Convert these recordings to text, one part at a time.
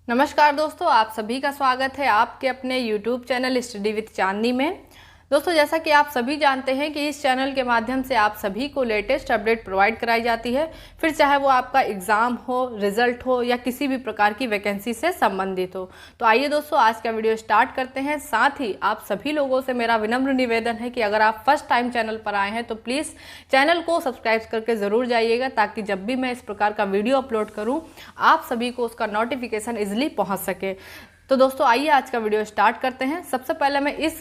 नमस्कार दोस्तों, आप सभी का स्वागत है आपके अपने YouTube चैनल स्टडी विद चांदनी में। दोस्तों, जैसा कि आप सभी जानते हैं कि इस चैनल के माध्यम से आप सभी को लेटेस्ट अपडेट प्रोवाइड कराई जाती है, फिर चाहे वो आपका एग्ज़ाम हो, रिजल्ट हो या किसी भी प्रकार की वैकेंसी से संबंधित हो। तो आइए दोस्तों, आज का वीडियो स्टार्ट करते हैं। साथ ही आप सभी लोगों से मेरा विनम्र निवेदन है कि अगर आप फर्स्ट टाइम चैनल पर आए हैं तो प्लीज़ चैनल को सब्सक्राइब करके ज़रूर जाइएगा, ताकि जब भी मैं इस प्रकार का वीडियो अपलोड करूँ आप सभी को उसका नोटिफिकेशन ईजिली पहुँच सके। तो दोस्तों, आइए आज का वीडियो स्टार्ट करते हैं। सबसे पहले मैं इस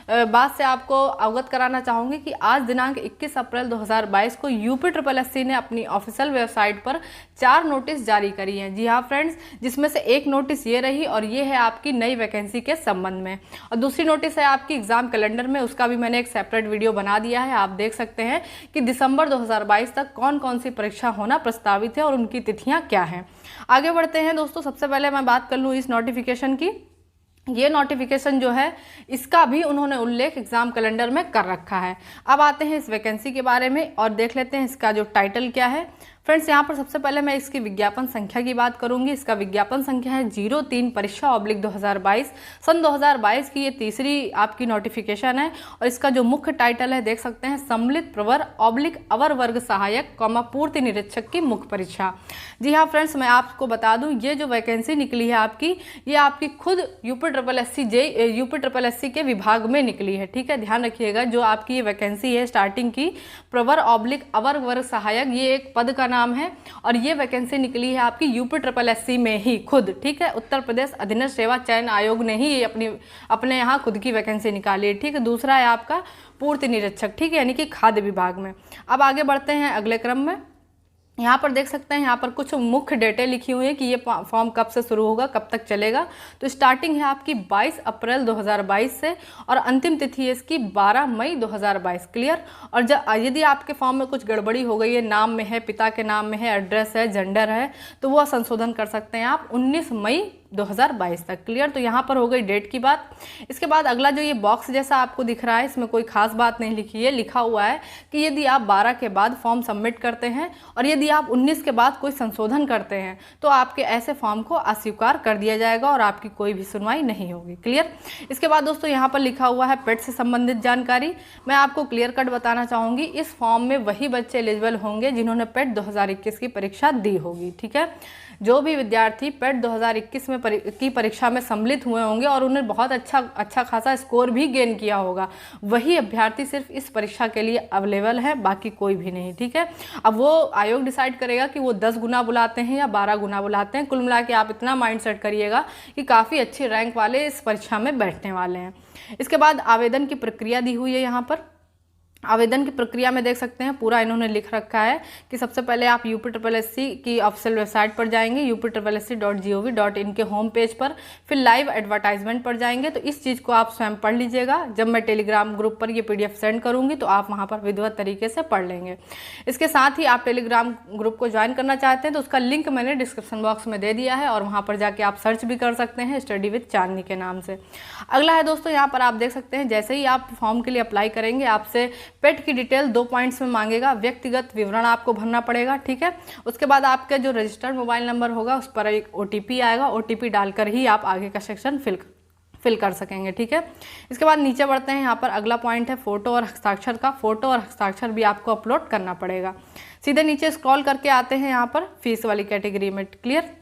बात से आपको अवगत कराना चाहूँगी कि आज दिनांक 21 अप्रैल 2022 को यूपीएससी ने अपनी ऑफिशियल वेबसाइट पर 4 नोटिस जारी करी हैं। जी हाँ फ्रेंड्स, जिसमें से एक नोटिस ये रही और ये है आपकी नई वैकेंसी के संबंध में, और दूसरी नोटिस है आपकी एग्जाम कैलेंडर में। उसका भी मैंने एक सेपरेट वीडियो बना दिया है। आप देख सकते हैं कि दिसंबर 2022 तक कौन कौन सी परीक्षा होना प्रस्तावित है और उनकी तिथियाँ क्या हैं। आगे बढ़ते हैं दोस्तों। सबसे पहले मैं बात कर लूँ इस नोटिफिकेशन की। ये नोटिफिकेशन जो है इसका भी उन्होंने उल्लेख एग्जाम कैलेंडर में कर रखा है। अब आते हैं इस वैकेंसी के बारे में और देख लेते हैं इसका जो टाइटल क्या है। फ्रेंड्स, यहाँ पर सबसे पहले मैं इसकी विज्ञापन संख्या की बात करूंगी। इसका विज्ञापन संख्या है 03 परीक्षा/2022। सन 2022 की ये तीसरी आपकी नोटिफिकेशन है और इसका जो मुख्य टाइटल है देख सकते हैं, सम्मिलित प्रवर/अवर वर्ग सहायक पूर्ति निरीक्षक की मुख्य परीक्षा। जी हाँ फ्रेंड्स, मैं आपको बता दूं ये जो वैकेंसी निकली है आपकी, ये आपकी खुद यूपीएससी के विभाग में निकली है। ठीक है, ध्यान रखिएगा। जो आपकी ये वैकेंसी है स्टार्टिंग की, प्रवर/अवर वर्ग सहायक, ये एक पद का नाम है और ये वैकेंसी निकली है आपकी यूपीएससी में ही खुद। ठीक है, उत्तर प्रदेश अधीनस्थ सेवा चयन आयोग ने ही अपने यहाँ खुद की वैकेंसी निकाली है। ठीक है, दूसरा है आपका पूर्ति निरीक्षक, ठीक है, यानी कि खाद्य विभाग में। अब आगे बढ़ते हैं अगले क्रम में। यहाँ पर देख सकते हैं, यहाँ पर कुछ मुख्य डेटे लिखी हुई है कि ये फॉर्म कब से शुरू होगा, कब तक चलेगा। तो स्टार्टिंग है आपकी 22 अप्रैल 2022 से और अंतिम तिथि है इसकी 12 मई 2022। क्लियर। और यदि आपके फॉर्म में कुछ गड़बड़ी हो गई है, नाम में है, पिता के नाम में है, एड्रेस है, जेंडर है, तो वो संशोधन कर सकते हैं आप 19 मई 2022 तक। क्लियर। तो यहाँ पर हो गई डेट की बात। इसके बाद अगला जो ये बॉक्स जैसा आपको दिख रहा है, इसमें कोई खास बात नहीं लिखी है। लिखा हुआ है कि यदि आप 12 के बाद फॉर्म सबमिट करते हैं और यदि आप 19 के बाद कोई संशोधन करते हैं तो आपके ऐसे फॉर्म को अस्वीकार कर दिया जाएगा और आपकी कोई भी सुनवाई नहीं होगी। क्लियर। इसके बाद दोस्तों यहाँ पर लिखा हुआ है पेट से संबंधित जानकारी। मैं आपको क्लियर कट बताना चाहूँगी, इस फॉर्म में वही बच्चे एलिजिबल होंगे जिन्होंने पेट 2021 की परीक्षा दी होगी। ठीक है, जो भी विद्यार्थी पेट 2021 में की परीक्षा में सम्मिलित हुए होंगे और उन्हें बहुत अच्छा खासा स्कोर भी गेन किया होगा, वही अभ्यर्थी सिर्फ इस परीक्षा के लिए अवेलेबल है, बाकी कोई भी नहीं। ठीक है, अब वो आयोग डिसाइड करेगा कि वो 10 गुना बुलाते हैं या 12 गुना बुलाते हैं। कुल मिला के आप इतना माइंड सेट करिएगा कि काफ़ी अच्छी रैंक वाले इस परीक्षा में बैठने वाले हैं। इसके बाद आवेदन की प्रक्रिया दी हुई है। यहाँ पर आवेदन की प्रक्रिया में देख सकते हैं पूरा इन्होंने लिख रखा है कि सबसे पहले आप यूपीएससी की ऑफिशियल वेबसाइट पर जाएंगे, upsc.gov.in के होम पेज पर, फिर लाइव एडवर्टाइजमेंट पर जाएंगे। तो इस चीज़ को आप स्वयं पढ़ लीजिएगा। जब मैं टेलीग्राम ग्रुप पर ये PDF सेंड करूंगी तो आप वहां पर विधिवत तरीके से पढ़ लेंगे। इसके साथ ही आप टेलीग्राम ग्रुप को ज्वाइन करना चाहते हैं तो उसका लिंक मैंने डिस्क्रिप्शन बॉक्स में दे दिया है और वहाँ पर जाके आप सर्च भी कर सकते हैं स्टडी विद चांदनी के नाम से। अगला है दोस्तों, यहाँ पर आप देख सकते हैं, जैसे ही आप फॉर्म के लिए अप्लाई करेंगे आपसे पेट की डिटेल 2 पॉइंट्स में मांगेगा। व्यक्तिगत विवरण आपको भरना पड़ेगा। ठीक है, उसके बाद आपका जो रजिस्टर्ड मोबाइल नंबर होगा उस पर एक OTP आएगा। OTP डालकर ही आप आगे का सेक्शन फिल कर सकेंगे। ठीक है, इसके बाद नीचे बढ़ते हैं। यहाँ पर अगला पॉइंट है फोटो और हस्ताक्षर का। फोटो और हस्ताक्षर भी आपको अपलोड करना पड़ेगा। सीधे नीचे स्क्रॉल करके आते हैं यहाँ पर फीस वाली कैटेगरी में। क्लियर।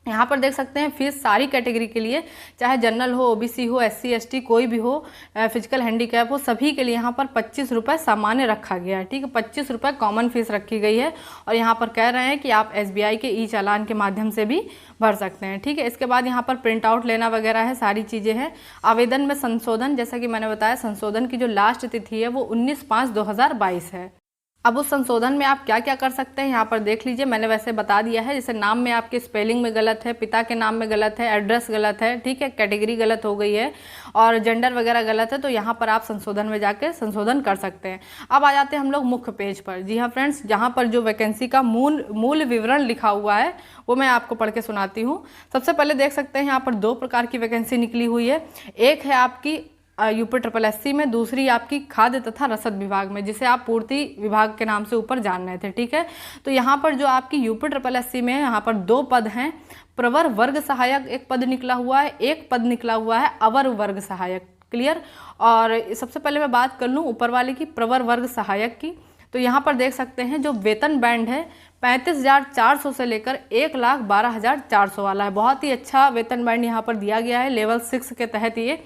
यहाँ पर देख सकते हैं फीस सारी कैटेगरी के लिए, चाहे जनरल हो, OBC हो, SC ST कोई भी हो, फिजिकल हैंडीकैप हो, सभी के लिए यहाँ पर 25 रुपये सामान्य रखा गया है। ठीक है, 25 रुपये कॉमन फीस रखी गई है और यहाँ पर कह रहे हैं कि आप SBI के चालान के माध्यम से भी भर सकते हैं। ठीक है, इसके बाद यहाँ पर प्रिंट आउट लेना वगैरह है, सारी चीज़ें हैं। आवेदन में संशोधन, जैसा कि मैंने बताया, संशोधन की जो लास्ट तिथि है वो 19/5/2022 है। अब उस संशोधन में आप क्या क्या कर सकते हैं यहाँ पर देख लीजिए। मैंने वैसे बता दिया है, जैसे नाम में आपके स्पेलिंग में गलत है, पिता के नाम में गलत है, एड्रेस गलत है, ठीक है, कैटेगरी गलत हो गई है और जेंडर वगैरह गलत है, तो यहाँ पर आप संशोधन में जाके संशोधन कर सकते हैं। अब आ जाते हैं हम लोग मुख्य पेज पर। जी हाँ फ्रेंड्स, जहाँ पर जो वैकेंसी का मूल विवरण लिखा हुआ है वो मैं आपको पढ़ के सुनाती हूँ। सबसे पहले देख सकते हैं यहाँ पर 2 प्रकार की वैकेंसी निकली हुई है। एक है आपकी यूपी ट्रिपल एससी में, दूसरी आपकी खाद्य तथा रसद विभाग में, जिसे आप पूर्ति विभाग के नाम से ऊपर जान रहे थे, ठीक है। तो यहाँ पर जो आपकी यूपी ट्रिपल एससी में यहाँ पर 2 पद हैं। प्रवर वर्ग सहायक एक पद निकला हुआ है, एक पद निकला हुआ है अवर वर्ग सहायक, क्लियर। और सबसे पहले मैं बात कर लूँ ऊपर वाले की, प्रवर वर्ग सहायक की। तो यहाँ पर देख सकते हैं जो वेतन बैंड है 35,400 से लेकर 1,12,400 वाला है। बहुत ही अच्छा वेतन बैंड यहाँ पर दिया गया है। लेवल 6 के तहत ये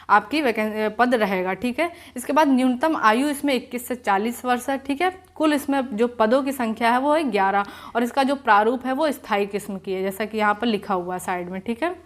आपकी पद रहेगा, ठीक है। इसके बाद न्यूनतम आयु इसमें 21 से 40 वर्ष है, ठीक है। कुल इसमें जो पदों की संख्या है वो है 11, और इसका जो प्रारूप है वो स्थायी किस्म की है, जैसा कि यहाँ पर लिखा हुआ है साइड में, ठीक है।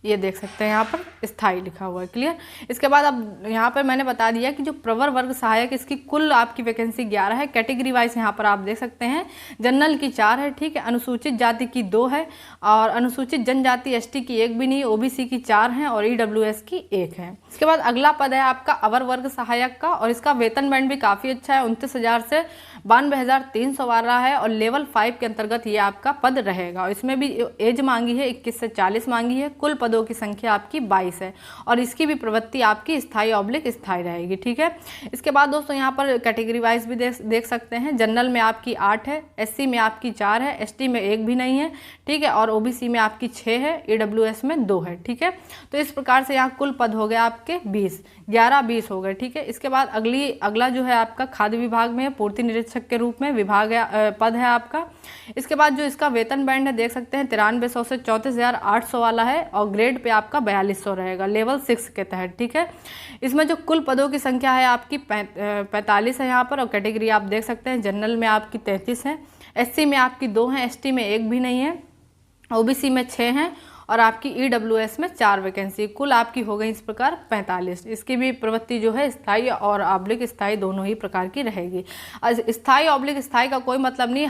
ये देख सकते हैं यहाँ पर स्थायी लिखा हुआ है, क्लियर। इसके बाद अब यहाँ पर मैंने बता दिया कि जो प्रवर वर्ग सहायक इसकी कुल आपकी वैकेंसी 11 है। कैटेगरी वाइज यहाँ पर आप देख सकते हैं, जनरल की 4 है, ठीक है, अनुसूचित जाति की 2 है, और अनुसूचित जनजाति एसटी की 1 भी नहीं, ओबीसी की 4 है, और ईडब्ल्यूएस की 1 है। इसके बाद अगला पद है आपका अवर वर्ग सहायक का, और इसका वेतन बैंड भी काफ़ी अच्छा है, 29,000 से 92,300 वाला है, और लेवल 5 के अंतर्गत ये आपका पद रहेगा। और इसमें भी एज मांगी है 21 से 40 मांगी है। कुल पदों की संख्या आपकी 22 है, और इसकी भी प्रवृत्ति आपकी स्थायी ऑब्लिक स्थायी रहेगी, ठीक है। इसके बाद दोस्तों यहाँ पर कैटेगरी वाइज भी देख सकते हैं। जनरल में आपकी 8 है, एससी में आपकी 4 है, एसटी में 1 भी नहीं है, ठीक है, और ओबीसी में आपकी 6 है, ईडब्ल्यूएस में 2 है, ठीक है। तो इस प्रकार से यहाँ कुल पद हो गए आपके 20, 11-20 हो गए, ठीक है। इसके बाद अगला जो है आपका खाद्य विभाग में पूर्ति निरीक्षक के रूप में विभाग पद है आपका। इसके बाद जो इसका वेतन बैंड है देख सकते हैं 9300 से 34,800 वाला है, और ग्रेड पे आपका 4200 रहेगा, लेवल 6 के तहत, ठीक है। इसमें जो कुल पदों की संख्या है आपकी 45 है यहाँ पर, और कैटेगरी आप देख सकते हैं जनरल में आपकी 33 है, एससी में आपकी 2 है, एसटी में 1 भी नहीं है, ओबीसी में 6 हैं, और आपकी ईडब्ल्यूएस में 4 वैकेंसी, कुल आपकी हो गई इस प्रकार 45। इसकी भी प्रवृत्ति जो है स्थायी और ऑब्लिक स्थायी दोनों ही प्रकार की रहेगी। स्थायी ऑब्लिक स्थायी का कोई मतलब नहीं,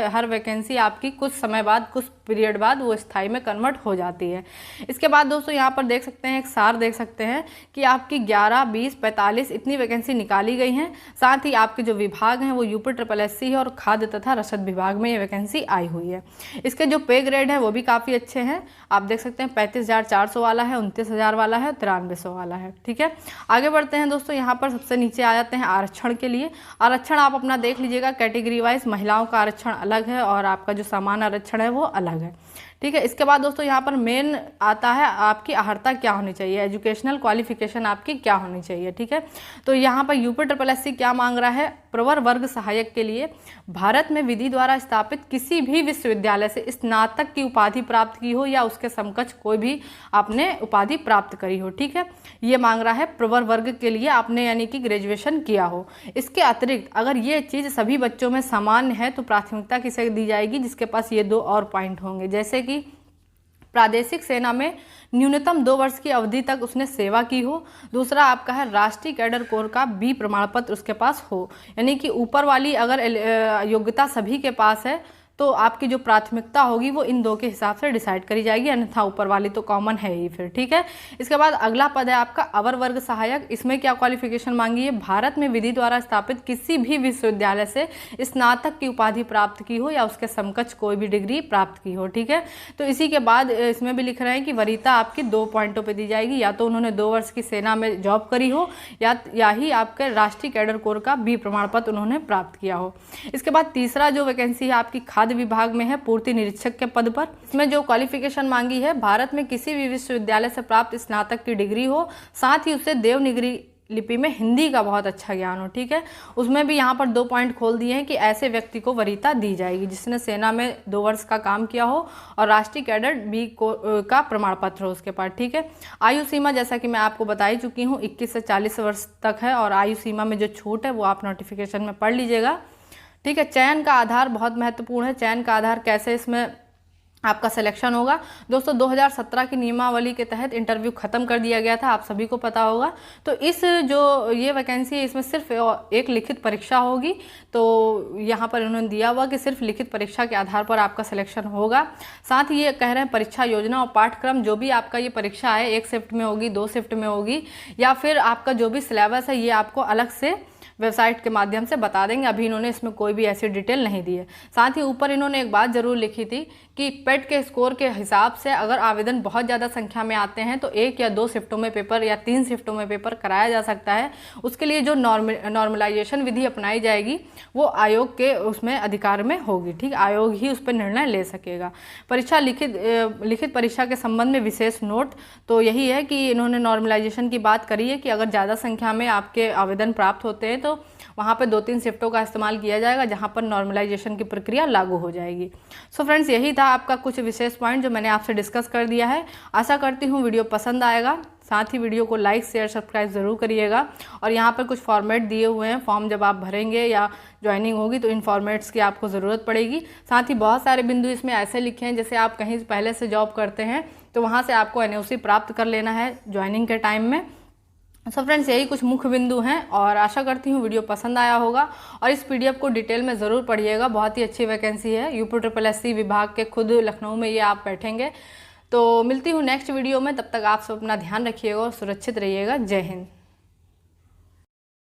हर वैकेंसी आपकी कुछ समय बाद, कुछ पीरियड बाद वो स्थायी में कन्वर्ट हो जाती है। इसके बाद दोस्तों यहाँ पर देख सकते हैं एक सार देख सकते हैं कि आपकी 11, 20, 45 इतनी वैकेंसी निकाली गई हैं। साथ ही आपके जो विभाग हैं वो यूपी ट्रिपल एससी है, और खाद्य तथा रसद विभाग में ये वैकेंसी आई हुई है। इसके जो पे ग्रेड है वो भी काफ़ी अच्छे हैं, आप देख सकते हैं 35,400 वाला है, 29,000 वाला है, 9300 वाला है, ठीक है। आगे बढ़ते हैं दोस्तों, यहाँ पर सबसे नीचे आ जाते हैं आरक्षण के लिए। आरक्षण आप अपना देख लीजिएगा, कैटेगरी वाइज महिलाओं का आरक्षण अलग है, और आपका जो सामान्य आरक्षण है वो अलग है, ठीक है। इसके बाद दोस्तों यहाँ पर मेन आता है आपकी अर्हता क्या होनी चाहिए, एजुकेशनल क्वालिफिकेशन आपकी क्या होनी चाहिए, ठीक है। तो यहाँ पर यूपी ट्रिपल एससी क्या मांग रहा है, प्रवर वर्ग सहायक के लिए भारत में विधि द्वारा स्थापित किसी भी विश्वविद्यालय से स्नातक की उपाधि प्राप्त की हो, या उसके समकक्ष कोई भी आपने उपाधि प्राप्त करी हो, ठीक है। ये मांग रहा है प्रवर वर्ग के लिए आपने यानी कि ग्रेजुएशन किया हो। इसके अतिरिक्त अगर ये चीज़ सभी बच्चों में सामान्य है तो प्राथमिकता किसे दी जाएगी, जिसके पास ये 2 और पॉइंट होंगे, जैसे कि प्रादेशिक सेना में न्यूनतम 2 वर्ष की अवधि तक उसने सेवा की हो। दूसरा आपका है राष्ट्रीय कैडर कोर का B प्रमाण पत्र उसके पास हो, यानी कि ऊपर वाली अगर योग्यता सभी के पास है तो आपकी जो प्राथमिकता होगी वो इन 2 के हिसाब से डिसाइड करी जाएगी, अन्यथा ऊपर वाली तो कॉमन है ही फिर, ठीक है। इसके बाद अगला पद है आपका अवर वर्ग सहायक। इसमें क्या क्वालिफिकेशन मांगी है, भारत में विधि द्वारा स्थापित किसी भी विश्वविद्यालय से स्नातक की उपाधि प्राप्त की हो, या उसके समकक्ष कोई भी डिग्री प्राप्त की हो, ठीक है। तो इसी के बाद इसमें भी लिख रहे हैं कि वरीयता आपकी 2 पॉइंटों पर दी जाएगी, या तो उन्होंने 2 वर्ष की सेना में जॉब करी हो, या ही आपके राष्ट्रीय कैडर कोर का B प्रमाण पत्र उन्होंने प्राप्त किया हो। इसके बाद तीसरा जो वैकेंसी है आपकी खाद्य विभाग में है, पूर्ति निरीक्षक के पद पर। इसमें जो क्वालिफिकेशन मांगी है, भारत में किसी भी विश्वविद्यालय से प्राप्त स्नातक की डिग्री हो, साथ ही उसे देवनागरी लिपि में हिंदी का बहुत अच्छा ज्ञान हो, ठीक है। उसमें भी यहाँ पर 2 पॉइंट खोल दिए हैं कि ऐसे व्यक्ति को वरीयता दी जाएगी जिसने सेना में 2 वर्ष का काम किया हो, और राष्ट्रीय कैडर B का प्रमाण पत्र हो उसके पास, ठीक है। आयु सीमा जैसा कि मैं आपको बता ही चुकी हूँ 21 से 40 वर्ष तक है, और आयु सीमा में जो छूट है वो आप नोटिफिकेशन में पढ़ लीजिएगा, ठीक है। चयन का आधार बहुत महत्वपूर्ण है, चयन का आधार कैसे इसमें आपका सिलेक्शन होगा दोस्तों। 2017 की नियमावली के तहत इंटरव्यू खत्म कर दिया गया था, आप सभी को पता होगा। तो इस जो ये वैकेंसी है इसमें सिर्फ एक लिखित परीक्षा होगी, तो यहाँ पर उन्होंने दिया हुआ कि सिर्फ लिखित परीक्षा के आधार पर आपका सिलेक्शन होगा। साथ ही ये कह रहे हैं परीक्षा योजना और पाठ्यक्रम, जो भी आपका ये परीक्षा है 1 शिफ्ट में होगी, 2 शिफ्ट में होगी, या फिर आपका जो भी सिलेबस है ये आपको अलग से वेबसाइट के माध्यम से बता देंगे। अभी इन्होंने इसमें कोई भी ऐसी डिटेल नहीं दी है। साथ ही ऊपर इन्होंने एक बात जरूर लिखी थी कि पेट के स्कोर के हिसाब से अगर आवेदन बहुत ज़्यादा संख्या में आते हैं तो 1 या 2 शिफ्टों में पेपर या 3 शिफ्टों में पेपर कराया जा सकता है। उसके लिए जो नॉर्मलाइजेशन विधि अपनाई जाएगी वो आयोग के उसमें अधिकार में होगी, ठीक। आयोग ही उस पर निर्णय ले सकेगा। परीक्षा लिखित परीक्षा के संबंध में विशेष नोट तो यही है कि इन्होंने नॉर्मलाइजेशन की बात करी है कि अगर ज़्यादा संख्या में आपके आवेदन प्राप्त होते हैं तो वहाँ पर 2-3 शिफ्टों का इस्तेमाल किया जाएगा, जहाँ पर नॉर्मलाइजेशन की प्रक्रिया लागू हो जाएगी। सो फ्रेंड्स, यही था आपका कुछ विशेष पॉइंट जो मैंने आपसे डिस्कस कर दिया है। आशा करती हूँ वीडियो पसंद आएगा। साथ ही वीडियो को लाइक शेयर सब्सक्राइब ज़रूर करिएगा। और यहाँ पर कुछ फॉर्मेट दिए हुए हैं, फॉर्म जब आप भरेंगे या ज्वाइनिंग होगी तो इन फॉर्मेट्स की आपको ज़रूरत पड़ेगी। साथ ही बहुत सारे बिंदु इसमें ऐसे लिखे हैं जैसे आप कहीं पहले से जॉब करते हैं तो वहाँ से आपको NOC प्राप्त कर लेना है ज्वाइनिंग के टाइम में। सो फ्रेंड्स, यही कुछ मुख्य बिंदु हैं और आशा करती हूँ वीडियो पसंद आया होगा और इस PDF को डिटेल में ज़रूर पढ़िएगा। बहुत ही अच्छी वैकेंसी है, UPSSC विभाग के खुद लखनऊ में ये आप बैठेंगे। तो मिलती हूँ नेक्स्ट वीडियो में, तब तक आप सब अपना ध्यान रखिएगा और सुरक्षित रहिएगा। जय हिंद।